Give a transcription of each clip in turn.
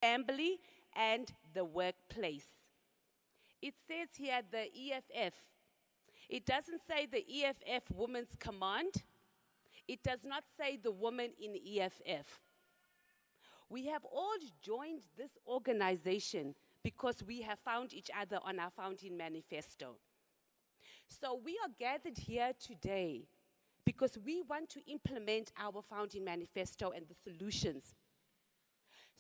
family, and the workplace. It says here the EFF. It doesn't say the EFF Women's Command. It does not say the woman in EFF. We have all joined this organization because we have found each other on our founding manifesto. So we are gathered here today because we want to implement our founding manifesto and the solutions.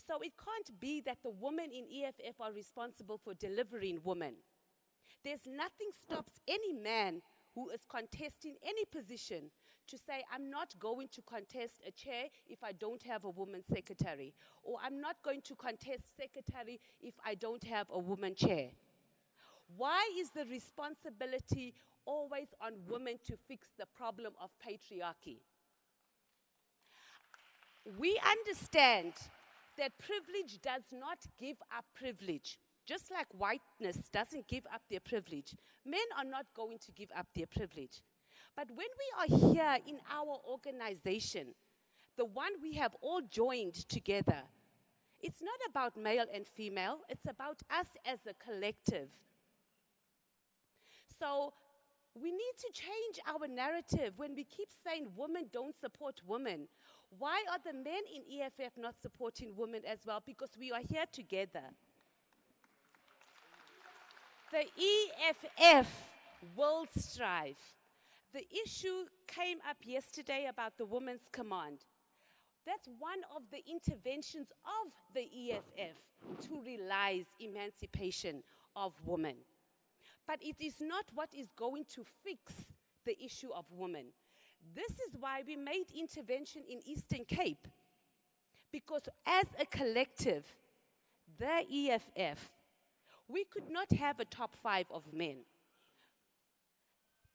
So it can't be that the women in EFF are responsible for delivering women. There's nothing stops any man who is contesting any position to say, I'm not going to contest a chair if I don't have a woman secretary, or I'm not going to contest secretary if I don't have a woman chair. Why is the responsibility always on women to fix the problem of patriarchy? We understand that privilege does not give up privilege. Just like whiteness doesn't give up their privilege, men are not going to give up their privilege. But when we are here in our organization, the one we have all joined together, it's not about male and female, it's about us as a collective. So we need to change our narrative when we keep saying women don't support women. Why are the men in EFF not supporting women as well? Because we are here together. The EFF will strive. The issue came up yesterday about the Women's Command. That's one of the interventions of the EFF to realize emancipation of women. But it is not what is going to fix the issue of women. This is why we made intervention in Eastern Cape. Because as a collective, the EFF, we could not have a top 5 of men.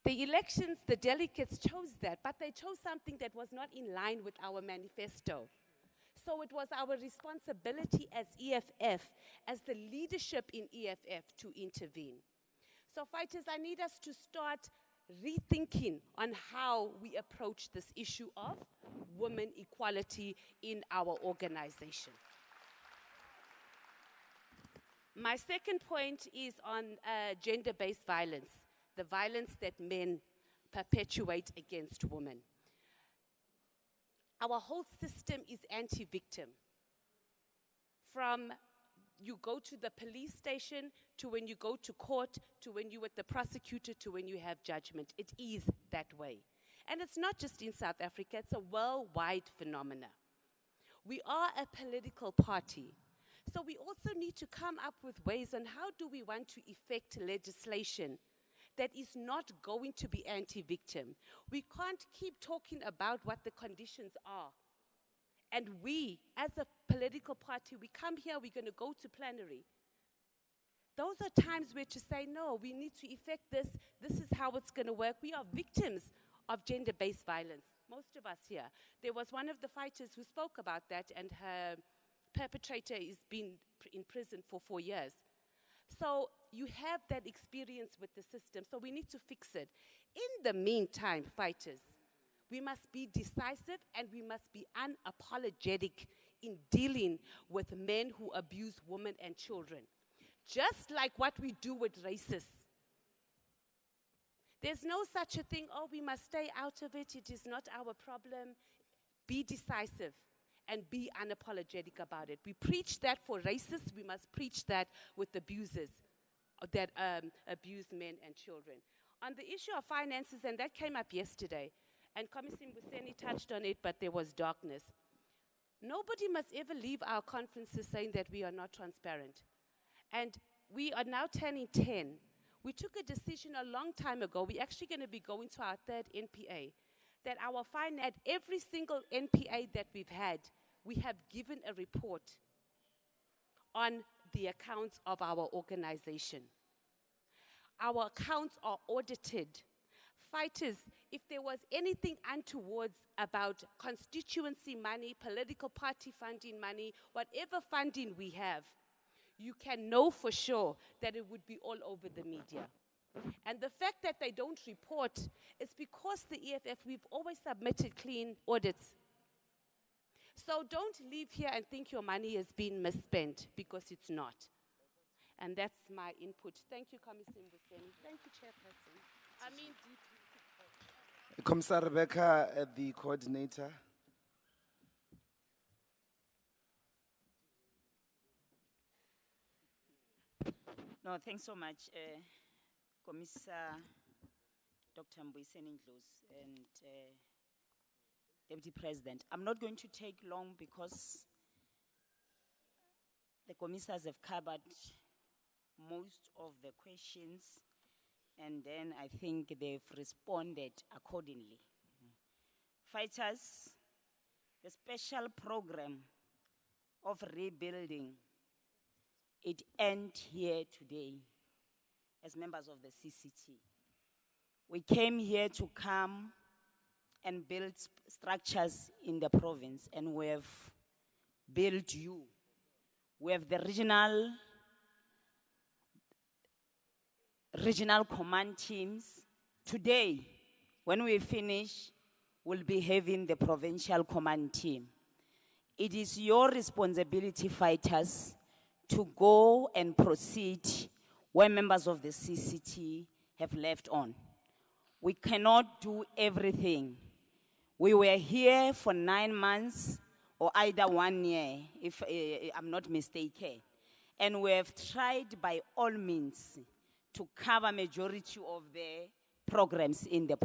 The elections, the delegates chose that, but they chose something that was not in line with our manifesto. So it was our responsibility as EFF, as the leadership in EFF, to intervene. So fighters, I need us to start rethinking on how we approach this issue of women equality in our organization. My second point is on gender-based violence, the violence that men perpetuate against women. Our whole system is anti-victim. From you go to the police station, to when you go to court, to when you're with the prosecutor, to when you have judgment. It is that way. And it's not just in South Africa, it's a worldwide phenomenon. We are a political party. So we also need to come up with ways on how do we want to effect legislation that is not going to be anti-victim. We can't keep talking about what the conditions are. And we, as a political party, we come here, we're going to go to plenary. Those are times where to say, no, we need to effect this. This is how it's going to work. We are victims of gender-based violence, most of us here. There was one of the fighters who spoke about that, and her perpetrator is been in prison for 4 years. So you have that experience with the system, so we need to fix it. In the meantime, fighters, we must be decisive and we must be unapologetic in dealing with men who abuse women and children. Just like what we do with racists. There's no such a thing, oh, we must stay out of it, it is not our problem. Be decisive and be unapologetic about it. We preach that for racists, we must preach that with abusers that abuse men and children. On the issue of finances, and that came up yesterday, and Komisim Buseni touched on it, but there was darkness. Nobody must ever leave our conferences saying that we are not transparent. And we are now turning 10. We took a decision a long time ago. We're actually going to be going to our 3rd NPA. That our at every single NPA that we've had, we have given a report on the accounts of our organization. Our accounts are audited. Fighters, if there was anything untoward about constituency money, political party funding money, whatever funding we have, you can know for sure that it would be all over the media. And the fact that they don't report is because the EFF, we've always submitted clean audits. So don't leave here and think your money has been misspent, because it's not. And that's my input. Thank you, Commissioner Mbuseni. Thank you, Chairperson. I mean, Commissar Rebecca, the coordinator. No, thanks so much, Commissar Dr. Mbuseni and Deputy President. I'm not going to take long because the commissars have covered most of the questions, and then I think they've responded accordingly. Fighters, the special program of rebuilding, it ends here today as members of the CCT. We came here to come and build structures in the province, and we have built you. We have the regional command teams. Today, when we finish, we'll be having the provincial command team. It is your responsibility, fighters, to go and proceed where members of the CCT have left on. We cannot do everything. We were here for 9 months, or either 1 year, if I'm not mistaken. And we have tried by all means to cover majority of the programs in the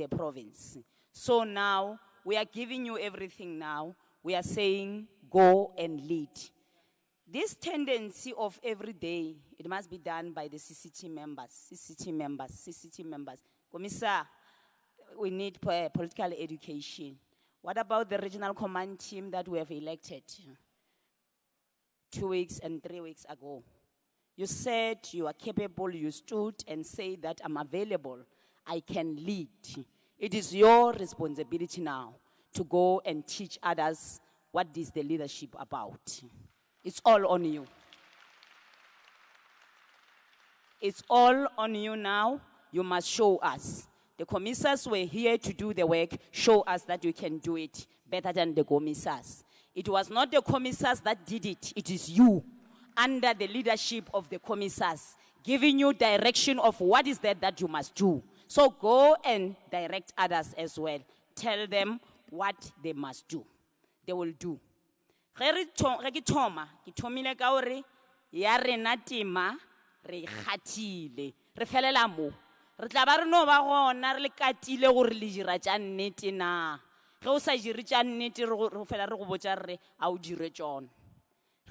province. So now, we are giving you everything now. We are saying, go and lead. This tendency of every day, it must be done by the CCT members. Commissar, we need political education. What about the regional command team that we have elected 2 weeks and 3 weeks ago? You said you are capable, you stood and said that I'm available, I can lead. It is your responsibility now to go and teach others what is the leadership about. It's all on you. It's all on you now. You must show us. The commissars were here to do the work. Show us that you can do it better than the commissars. It was not the commissars that did it. It is you, under the leadership of the commissars, giving you direction of what is that you must do. So go and direct others as well. Tell them what they must do. They will do. Re thomile ka hore ya rena tima re khathile re felela mo re tla ba re no ba gona re le katile gore le dira tša nnete na ge o sa dire tša nnete re fela re go botša re a o dire tšona.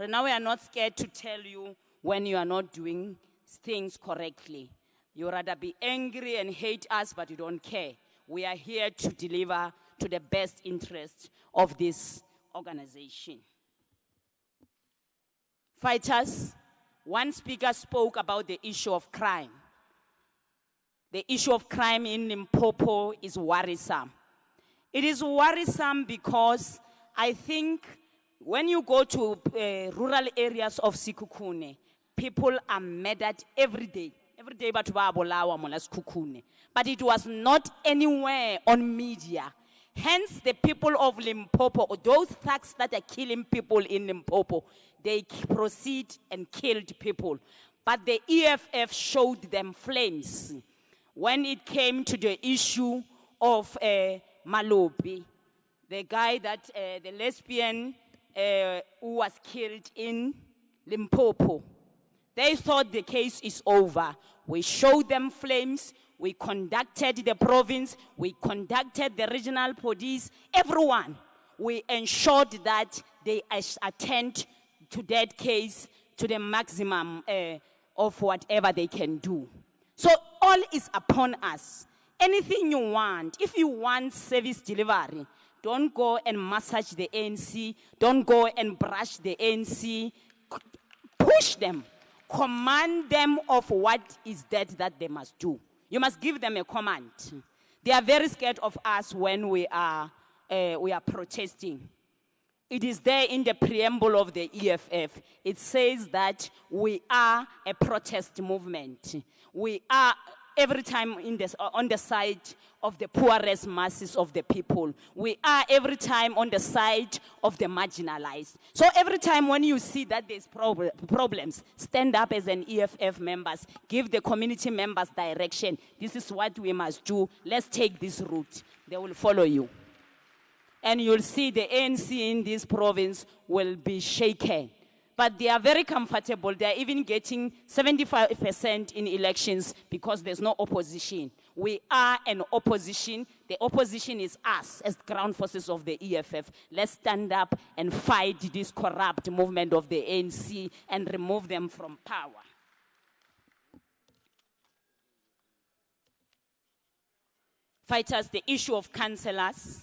Now we are not scared to tell you when you are not doing things correctly. You rather be angry and hate us, but you don't care. We are here to deliver to the best interest of this organization. Fighters, one speaker spoke about the issue of crime. The issue of crime in Limpopo is worrisome. It is worrisome because I think when you go to rural areas of Sekhukhune, people are murdered every day. Every day, but it was not anywhere on media. Hence, the people of Limpopo, those thugs that are killing people in Limpopo, they proceed and killed people. But the EFF showed them flames. When it came to the issue of Malobi, the guy that, the lesbian who was killed in Limpopo, they thought the case is over. We showed them flames. We conducted the province. We conducted the regional police. Everyone. We ensured that they attend to that case to the maximum of whatever they can do. So all is upon us. Anything you want, if you want service delivery, don't go and massage the ANC. Don't go and brush the ANC. Push them. Command them of what is that they must do. You must give them a command. They are very scared of us when we are protesting. It is there in the preamble of the EFF. It says that we are a protest movement. We are every time on the side of the poorest masses of the people. We are every time on the side of the marginalized. So every time when you see that there's problems, stand up as an EFF members, give the community members direction. This is what we must do. Let's take this route. They will follow you. And you'll see the ANC in this province will be shaken. But they are very comfortable. They are even getting 75% in elections because there's no opposition. We are an opposition. The opposition is us as ground forces of the EFF. Let's stand up and fight this corrupt movement of the ANC and remove them from power. Fighters, the issue of councillors.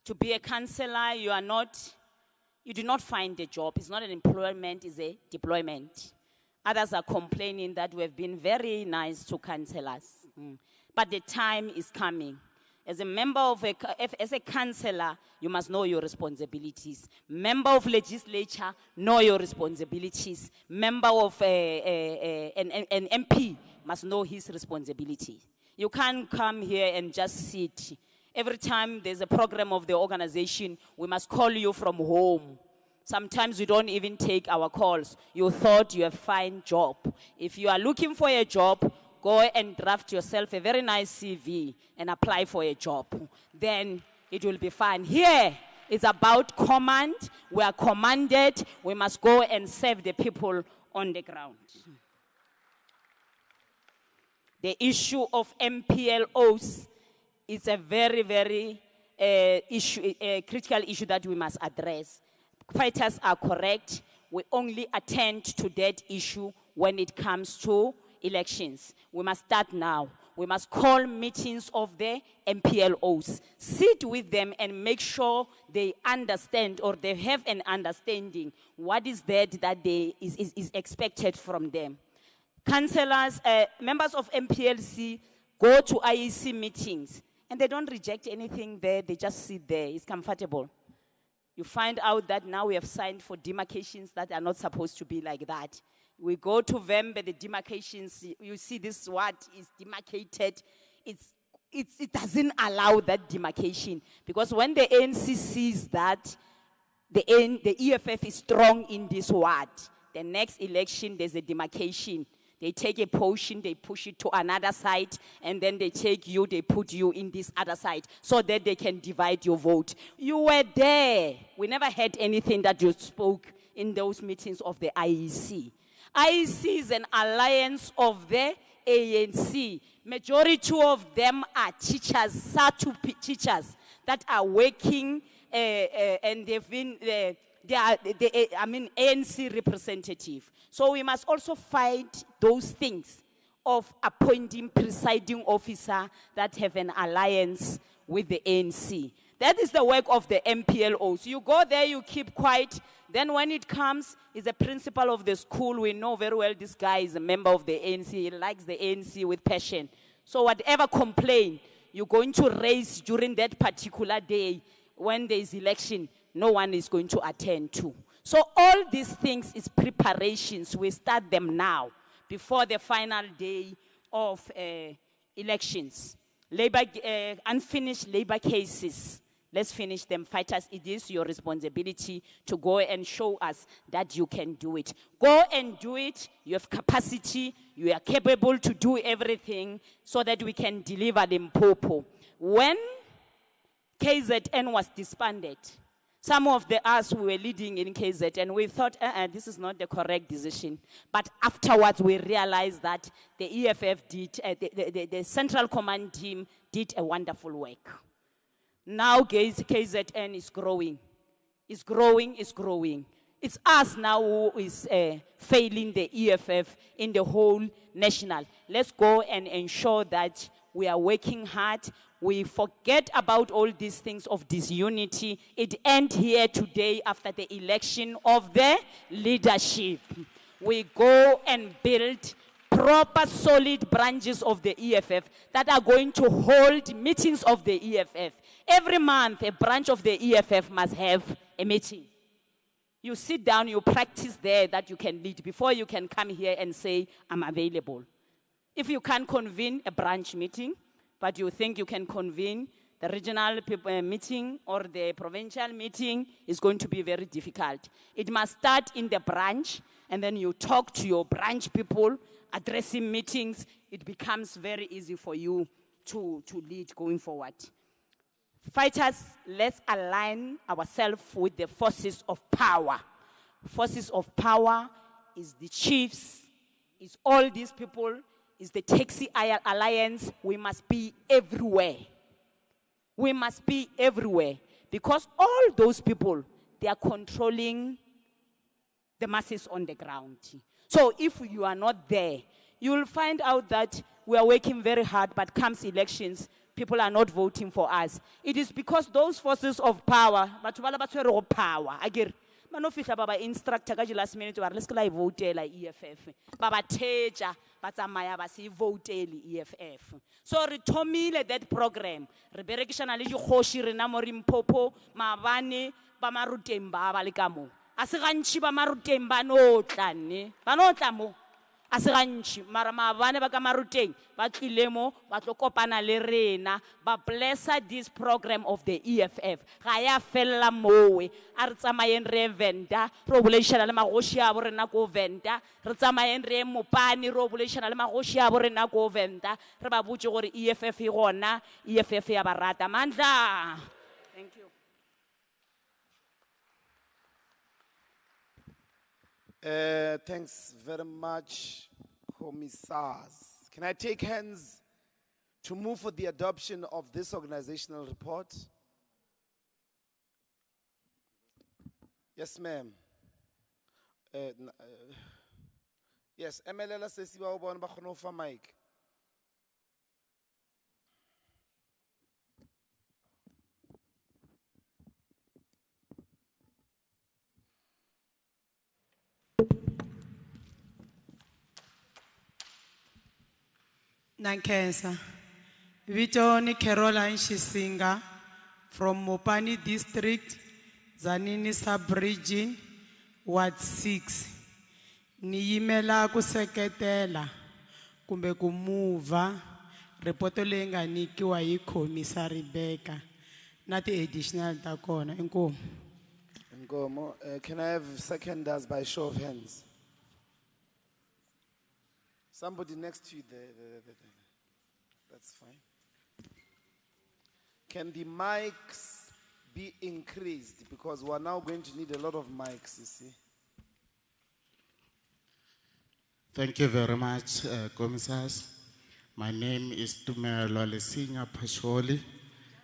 To be a councillor, you do not find a job. It's not an employment, it's a deployment. Others are complaining that we have been very nice to councillors. But the time is coming. As a member of as a councillor, you must know your responsibilities. Member of legislature, know your responsibilities. Member of an MP must know his responsibility. You can't come here and just sit. Every time there's a program of the organization, we must call you from home. Sometimes we don't even take our calls. You thought you have fine job. If you are looking for a job, go and draft yourself a very nice CV and apply for a job. Then it will be fine. Here, it's about command. We are commanded. We must go and serve the people on the ground. The issue of MPLOs is a very, very critical issue that we must address. Fighters are correct. We only attend to that issue when it comes to elections. We must start now. We must call meetings of the MPLOs. Sit with them and make sure they understand or they have an understanding what is that is expected from them. Councillors, members of MPLC go to IEC meetings and they don't reject anything there, they just sit there, it's comfortable. You find out that now we have signed for demarcations that are not supposed to be like that. We go to Vembe, the demarcations, you see this what is demarcated, it doesn't allow that demarcation. Because when the ANC sees that the EFF is strong in this ward, the next election there's a demarcation. They take a portion, they push it to another side, and then they take you, they put you in this other side, so that they can divide your vote. You were there. We never had anything that you spoke in those meetings of the IEC. IEC is an alliance of the ANC. Majority of them are teachers, SATU teachers, that are working, and they've been, ANC representative. So we must also fight those things of appointing presiding officer that have an alliance with the ANC. That is the work of the MPLOs. You go there, you keep quiet. Then when it comes, is the principal of the school. We know very well this guy is a member of the ANC. He likes the ANC with passion. So whatever complaint you're going to raise during that particular day when there is election, no one is going to attend to. So all these things is preparations. We start them now, before the final day of elections. Unfinished labor cases. Let's finish them. Fighters, it is your responsibility to go and show us that you can do it. Go and do it. You have capacity. You are capable to do everything so that we can deliver Limpopo. When KZN was disbanded, some of us who were leading in KZN, we thought, this is not the correct decision. But afterwards, we realized that the EFF did, the Central Command team did a wonderful work. Now KZN is growing. It's growing, it's growing. It's us now who is failing the EFF in the whole national. Let's go and ensure that we are working hard. We forget about all these things of disunity. It ends here today after the election of the leadership. We go and build proper solid branches of the EFF that are going to hold meetings of the EFF. Every month, a branch of the EFF must have a meeting. You sit down, you practice there that you can lead before you can come here and say, I'm available. If you can't convene a branch meeting, but you think you can convene the regional meeting or the provincial meeting, is going to be very difficult. It must start in the branch, and then you talk to your branch people, addressing meetings. It becomes very easy for you to lead going forward. Fighters, let's align ourselves with the forces of power. Forces of power is the chiefs, is all these people, is the taxi alliance. We must be everywhere. We must be everywhere, because all those people, they are controlling the masses on the ground. So if you are not there, you will find out that we are working very hard, but comes elections, people are not voting for us. It is because those forces of power, but power, manofihla baba instructor ka last minute wa re let's go votela EFF baba theja ba tsamaya ba se votele EFF. So re thomile that program, re berekishana le dikgoshi rena mo Limpopo, mabane ba maruteng ba le ka mo a se gantši ba maruteng ba no tla mo a se gantši mara mabane ba ka maruteng ba tlile mo ba tlo kopana le rena ba blessa this program of the EFF ga ya fella mowe a re tsamayeng re Venda ro bolešana le magoši a bo rena ko Venda, re tsamayeng re Mopane ro bolešana le magoši a bo rena ko Venda, re ba botše gore EFF e gona, EFF ya ba rata mandla. Thank you. Thanks very much, Commissars. Can I take hands to move for the adoption of this organizational report? Yes, ma'am. Yes, MLL says you are one for Mike. Nankesa. Vitoni Caroline Shisinga from Mopani District, Zanini Sub-Region, Ward 6. Niyimela kuseketela kumbe kumuva repoto leyi nga nikiwa hi Commissar Rebecca na ti additional ta kona. Inkomo. Inkomo. Can I have seconders by show of hands? Somebody next to you there. That's fine. Can the mics be increased? Because we're now going to need a lot of mics, you see. Thank you very much, Commissars. My name is Tumelo Lesinya Pasholi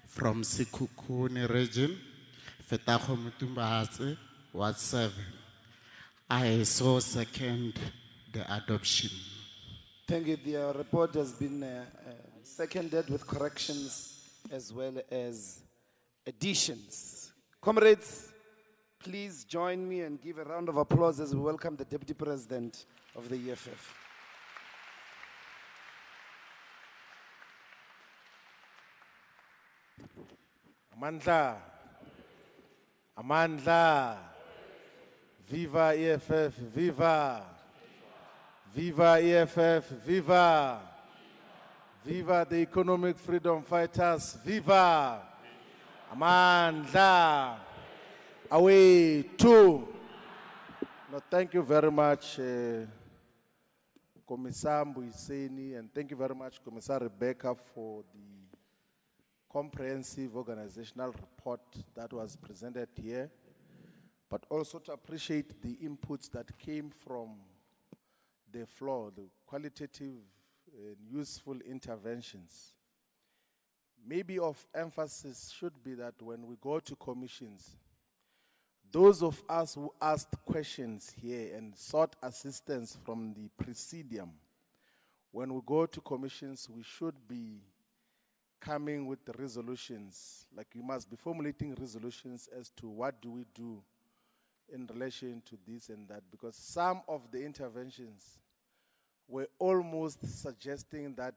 from Sikukuni region, Fetaho Mutumbahatse, Ward 7. I so second the adoption. Thank you. The report has been seconded with corrections as well as additions. Comrades, please join me and give a round of applause as we welcome the Deputy President of the EFF. Amandla, Amandla, viva EFF, viva, viva EFF, viva, viva the economic freedom fighters, viva, Amandla, away to. No, thank you very much, Commissar Mbuiseni, and thank you very much, Commissar Rebecca, for the comprehensive organizational report that was presented here, but also to appreciate the inputs that came from the floor, the qualitative and useful interventions. Maybe of emphasis should be that when we go to commissions, those of us who asked questions here and sought assistance from the Presidium, when we go to commissions, we should be coming with the resolutions. Like we must be formulating resolutions as to what do we do in relation to this and that, because some of the interventions were almost suggesting that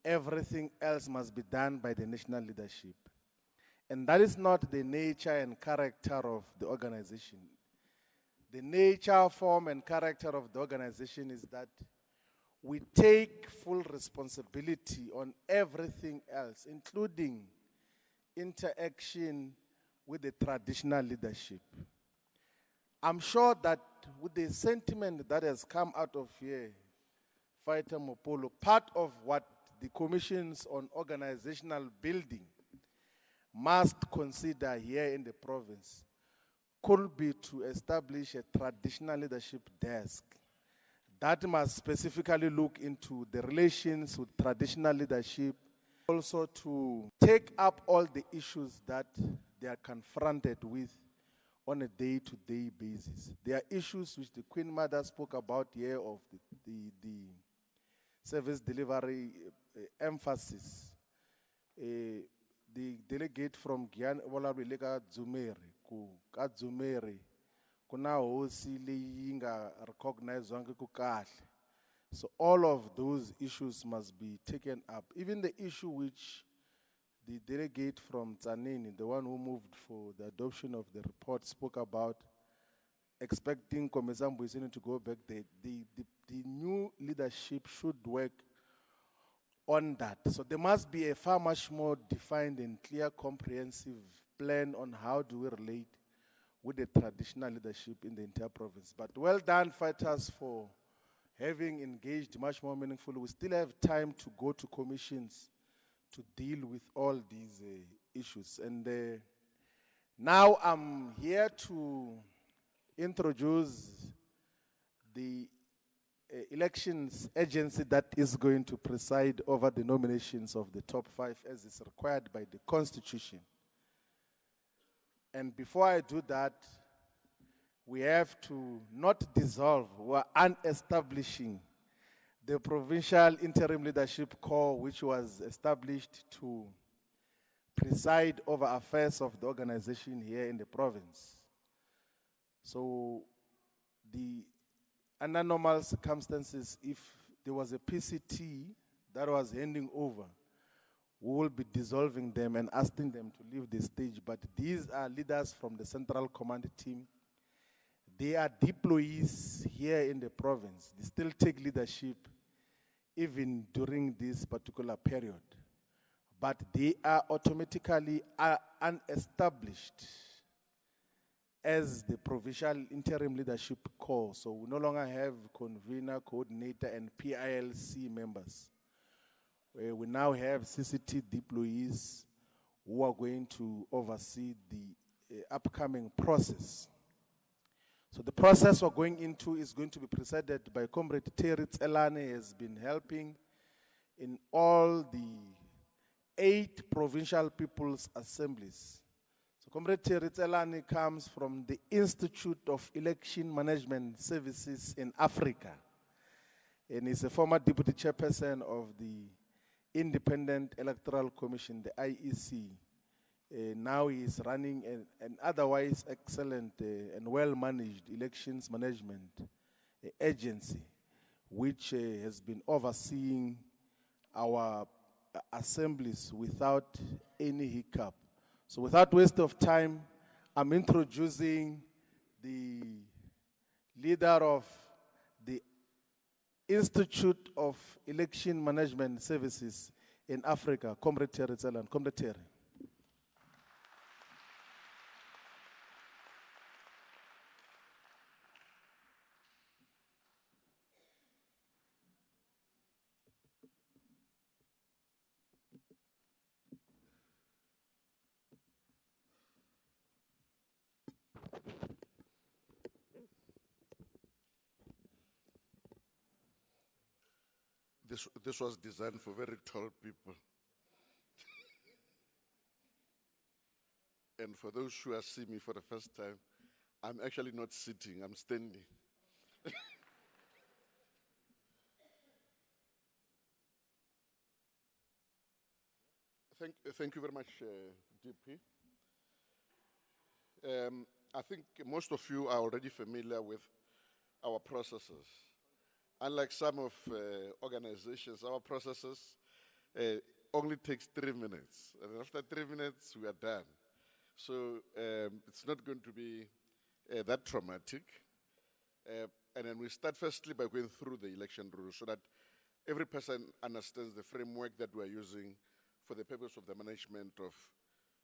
everything else must be done by the national leadership. And that is not the nature and character of the organization. The nature, form, and character of the organization is that we take full responsibility on everything else, including interaction with the traditional leadership. I'm sure that with the sentiment that has come out of here, Fighter Mopolo, part of what the commissions on organizational building must consider here in the province could be to establish a traditional leadership desk that must specifically look into the relations with traditional leadership, also to take up all the issues that they are confronted with on a day-to-day basis. There are issues which the Queen Mother spoke about here of the service delivery emphasis. The delegate from Guyana, Walabilega Zumeri, ka Zumeri, kuna hosi leyi nga recognized wange ku kahle. So all of those issues must be taken up. Even the issue which the delegate from Tzanini, the one who moved for the adoption of the report, spoke about, expecting Kommissar Mbuyiseni to go back, the new leadership should work on that. So there must be a far much more defined and clear, comprehensive plan on how do we relate with the traditional leadership in the entire province. But well done, fighters, for having engaged much more meaningfully. We still have time to go to commissions to deal with all these issues. And now I'm here to introduce the elections agency that is going to preside over the nominations of the top 5 as is required by the Constitution. And before I do that, we have to not dissolve, we are unestablishing the Provincial Interim Leadership Corps, which was established to preside over affairs of the organization here in the province. So under normal circumstances, if there was a PCT that was handing over, we will be dissolving them and asking them to leave the stage. But these are leaders from the Central Command team. They are deployees here in the province. They still take leadership even during this particular period. But they are automatically unestablished as the Provincial Interim Leadership Corps. So we no longer have convener, coordinator, and PILC members. We now have CCT deployees who are going to oversee the upcoming process. So the process we're going into is going to be presided by Comrade Terry Tselane, who has been helping in all the 8 provincial people's assemblies. So Comrade Terry Tselane comes from the Institute of Election Management Services in Africa, and is a former deputy chairperson of the Independent Electoral Commission, the IEC. Now he is running an otherwise excellent and well-managed elections management agency, which has been overseeing our assemblies without any hiccup. So without waste of time, I'm introducing the leader of the Institute of Election Management Services in Africa, Comrade Terry Tselane. Comrade Terry. This was designed for very tall people. And for those who are seeing me for the first time, I'm actually not sitting, I'm standing. Thank you very much, DP. I think most of you are already familiar with our processes. Unlike some of organizations, our processes only takes 3 minutes. And after 3 minutes, we are done. So it's not going to be that traumatic. And then we start firstly by going through the election rules so that every person understands the framework that we're using for the purpose of the management of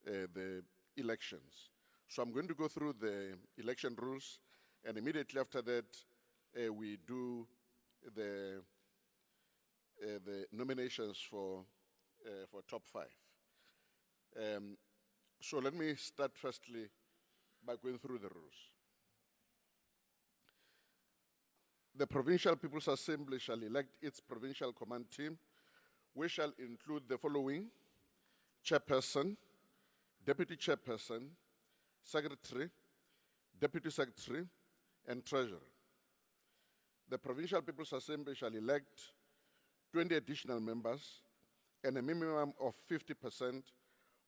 the elections. So I'm going to go through the election rules, and immediately after that, we do the nominations for top 5. So let me start firstly by going through the rules. The Provincial People's Assembly shall elect its provincial command team, which shall include the following: chairperson, deputy chairperson, secretary, deputy secretary, and treasurer. The Provincial People's Assembly shall elect 20 additional members, and a minimum of 50%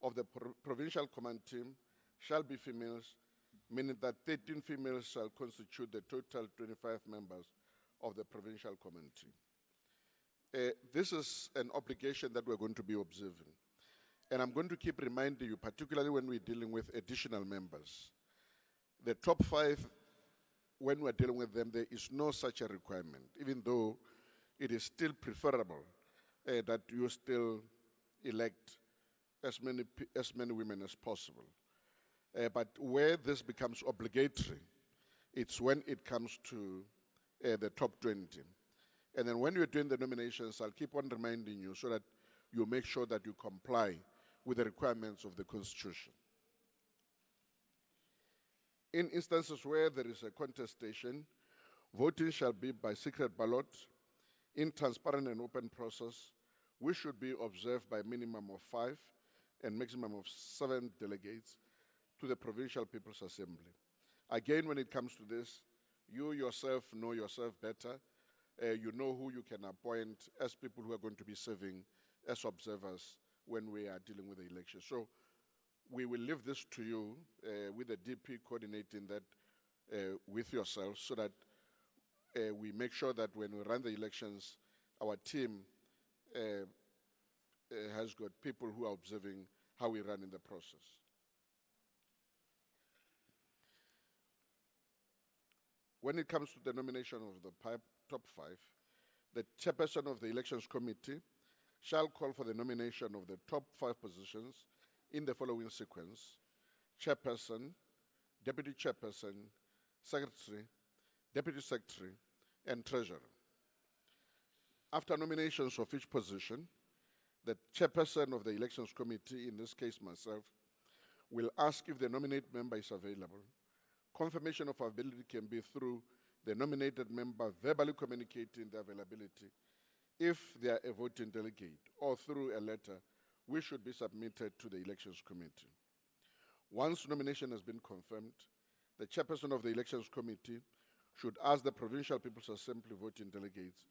of the provincial command team shall be females, meaning that 13 females shall constitute the total 25 members of the provincial command team. This is an obligation that we're going to be observing. And I'm going to keep reminding you, particularly when we're dealing with additional members. The top 5, when we're dealing with them, there is no such a requirement, even though it is still preferable that you still elect as many women as possible. But where this becomes obligatory, it's when it comes to the top 20. And then when you're doing the nominations, I'll keep on reminding you so that you make sure that you comply with the requirements of the Constitution. In instances where there is a contestation, voting shall be by secret ballot in transparent and open process, which should be observed by a minimum of 5 and maximum of 7 delegates to the Provincial People's Assembly. Again, when it comes to this, you yourself know yourself better. You know who you can appoint as people who are going to be serving as observers when we are dealing with the election. So we will leave this to you with the DP coordinating that with yourselves so that we make sure that when we run the elections, our team has got people who are observing how we run in the process. When it comes to the nomination of the top 5, the chairperson of the Elections Committee shall call for the nomination of the top 5 positions in the following sequence: chairperson, deputy chairperson, secretary, deputy secretary, and treasurer. After nominations of each position, the chairperson of the Elections Committee, in this case myself, will ask if the nominate member is available. Confirmation of availability can be through the nominated member verbally communicating the availability if they are a voting delegate, or through a letter which should be submitted to the Elections Committee. Once nomination has been confirmed, the chairperson of the Elections Committee should ask the Provincial People's Assembly voting delegates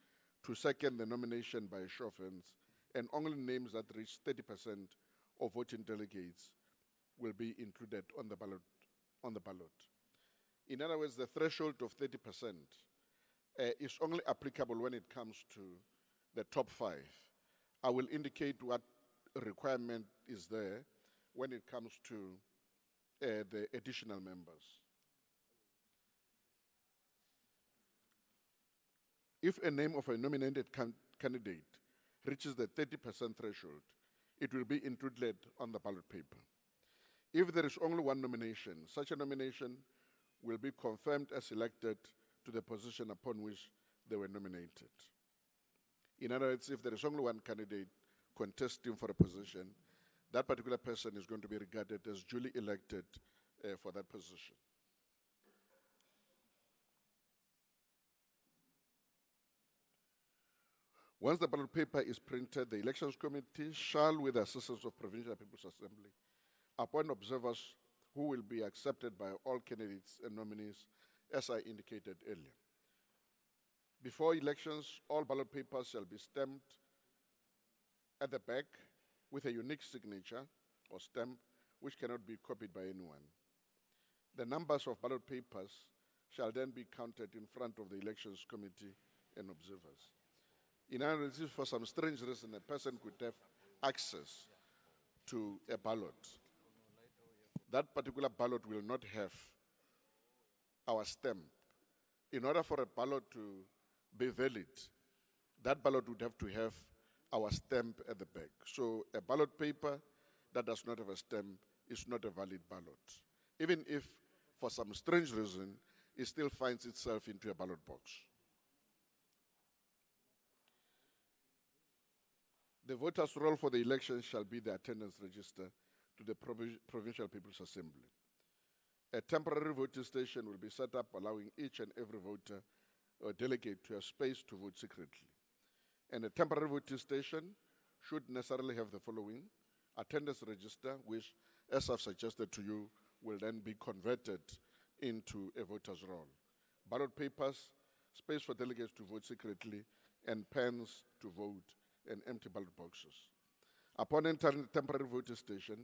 to second the nomination by a show of hands, and only names that reach 30% of voting delegates will be included on the ballot. In other words, the threshold of 30% is only applicable when it comes to the top 5. I will indicate what requirement is there when it comes to the additional members. If a name of a nominated candidate reaches the 30% threshold, it will be included on the ballot paper. If there is only one nomination, such a nomination will be confirmed as elected to the position upon which they were nominated. In other words, if there is only one candidate contesting for a position, that particular person is going to be regarded as duly elected for that position. Once the ballot paper is printed, the Elections Committee shall, with the assistance of Provincial People's Assembly, appoint observers who will be accepted by all candidates and nominees, as I indicated earlier. Before elections, all ballot papers shall be stamped at the back with a unique signature or stamp which cannot be copied by anyone. The numbers of ballot papers shall then be counted in front of the Elections Committee and observers. In other words, if for some strange reason a person could have access to a ballot, that particular ballot will not have our stamp. In order for a ballot to be valid, that ballot would have to have our stamp at the back. So a ballot paper that does not have a stamp is not a valid ballot. Even if, for some strange reason, it still finds itself into a ballot box. The voters' roll for the election shall be the attendance register to the Provincial People's Assembly. A temporary voting station will be set up, allowing each and every voter or delegate to have space to vote secretly. And a temporary voting station should necessarily have the following: attendance register, which, as I've suggested to you, will then be converted into a voter's roll. Ballot papers, space for delegates to vote secretly, and pens to vote, and empty ballot boxes. Upon entering the temporary voting station,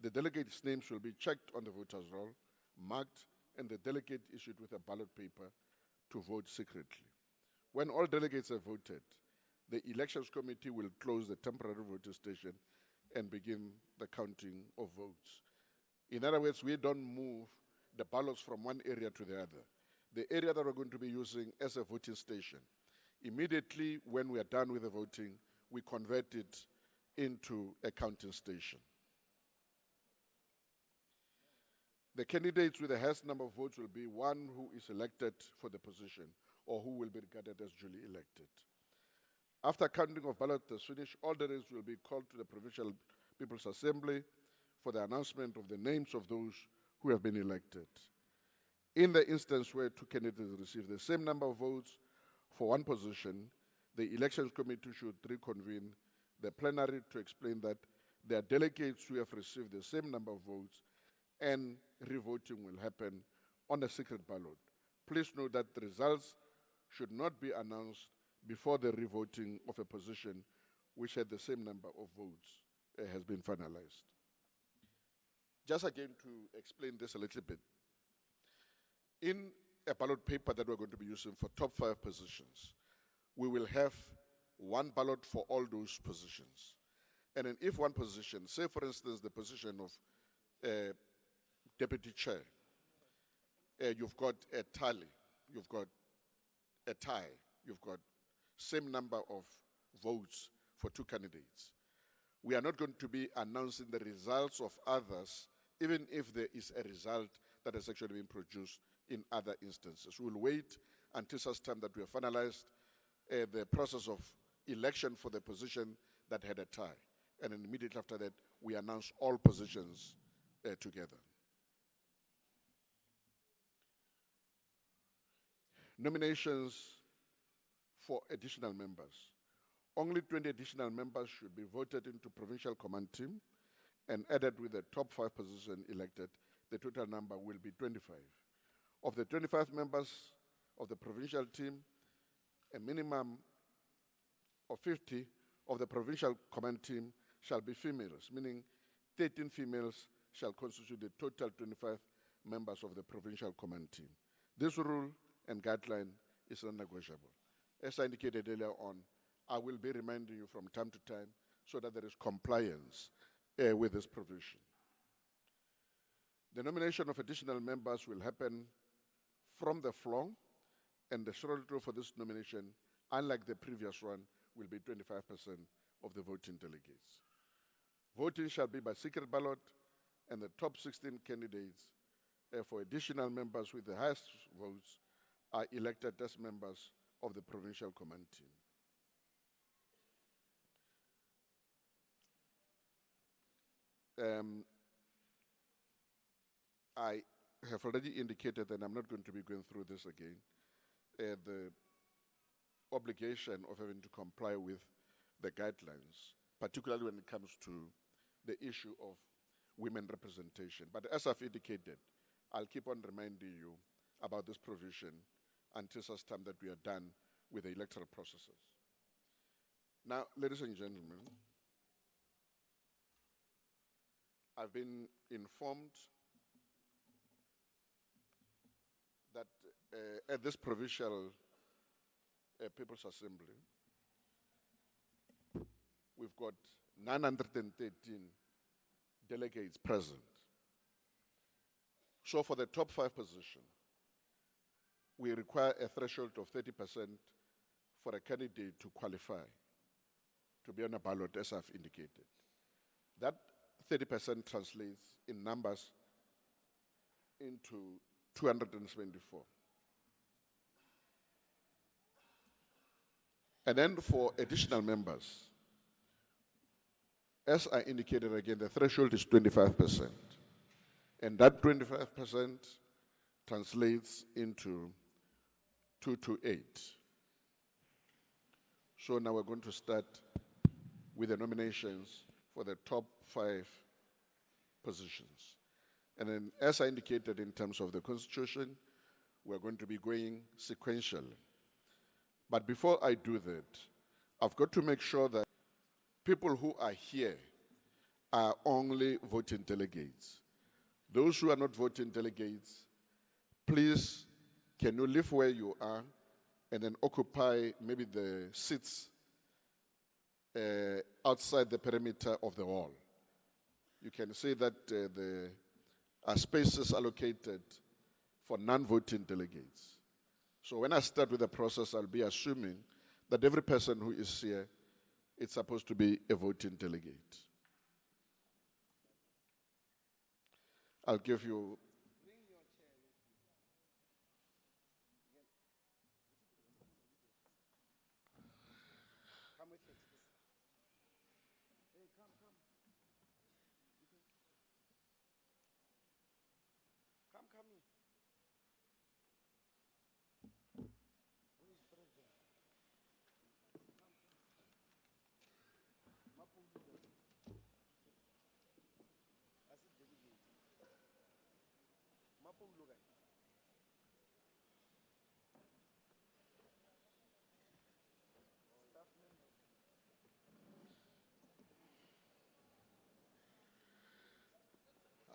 the delegate's names will be checked on the voter's roll, marked, and the delegate issued with a ballot paper to vote secretly. When all delegates have voted, the elections committee will close the temporary voting station and begin the counting of votes. In other words, we don't move the ballots from one area to the other. The area that we're going to be using as a voting station, immediately when we are done with the voting, we convert it into a counting station. The candidates with the highest number of votes will be one who is elected for the position or who will be regarded as duly elected. After counting of ballots is finished, all delegates will be called to the Provincial People's Assembly for the announcement of the names of those who have been elected. In the instance where two candidates receive the same number of votes for one position, the Elections Committee should reconvene the plenary to explain that there are delegates who have received the same number of votes and revoting will happen on a secret ballot. Please note that the results should not be announced before the revoting of a position which had the same number of votes has been finalized. Just again to explain this a little bit, in a ballot paper that we're going to be using for top 5 positions, we will have one ballot for all those positions. And then if one position, say for instance the position of deputy chair, you've got a tally, you've got a tie, you've got same number of votes for 2 candidates. We are not going to be announcing the results of others, even if there is a result that has actually been produced in other instances. We'll wait until such time that we have finalized the process of election for the position that had a tie. And then immediately after that, we announce all positions together. Nominations for additional members. Only 20 additional members should be voted into provincial command team and added with the top 5 positions elected. The total number will be 25. Of the 25 members of the provincial team, a minimum of 50 of the provincial command team shall be females, meaning 13 females shall constitute the total 25 members of the provincial command team. This rule and guideline is non-negotiable. As I indicated earlier on, I will be reminding you from time to time so that there is compliance with this provision. The nomination of additional members will happen from the floor, and the threshold for this nomination, unlike the previous one, will be 25% of the voting delegates. Voting shall be by secret ballot, and the top 16 candidates for additional members with the highest votes are elected as members of the provincial command team. I have already indicated, and I'm not going to be going through this again, the obligation of having to comply with the guidelines, particularly when it comes to the issue of women representation. But as I've indicated, I'll keep on reminding you about this provision until such time that we are done with the electoral processes. Now, ladies and gentlemen, I've been informed that at this Provincial People's Assembly, we've got 913 delegates present. So for the top 5 position, we require a threshold of 30% for a candidate to qualify to be on a ballot, as I've indicated. That 30% translates in numbers into 274. And then for additional members, as I indicated again, the threshold is 25%. And that 25% translates into 228. So now we're going to start with the nominations for the top 5 positions. And then, as I indicated in terms of the Constitution, we're going to be going sequentially. But before I do that, I've got to make sure that people who are here are only voting delegates. Those who are not voting delegates, please, can you leave where you are and then occupy maybe the seats outside the perimeter of the hall? You can see that there are spaces allocated for non-voting delegates. So when I start with the process, I'll be assuming that every person who is here is supposed to be a voting delegate. I'll give you.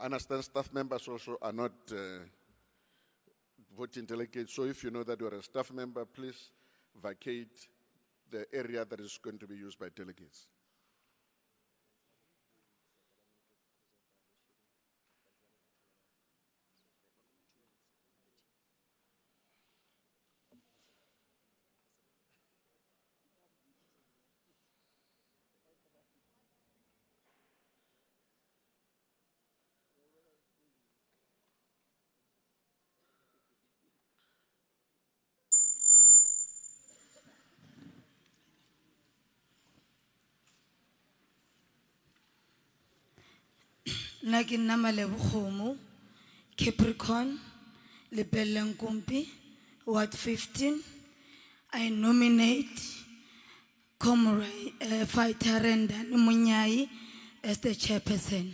I understand staff members also are not voting delegates. So if you know that you're a staff member, please vacate the area that is going to be used by delegates. Naki nama Lebogomo, Capricorn, Lebelenkumpi, Ward 15. I nominate Comrade Fighter Renda Numunyai as the chairperson.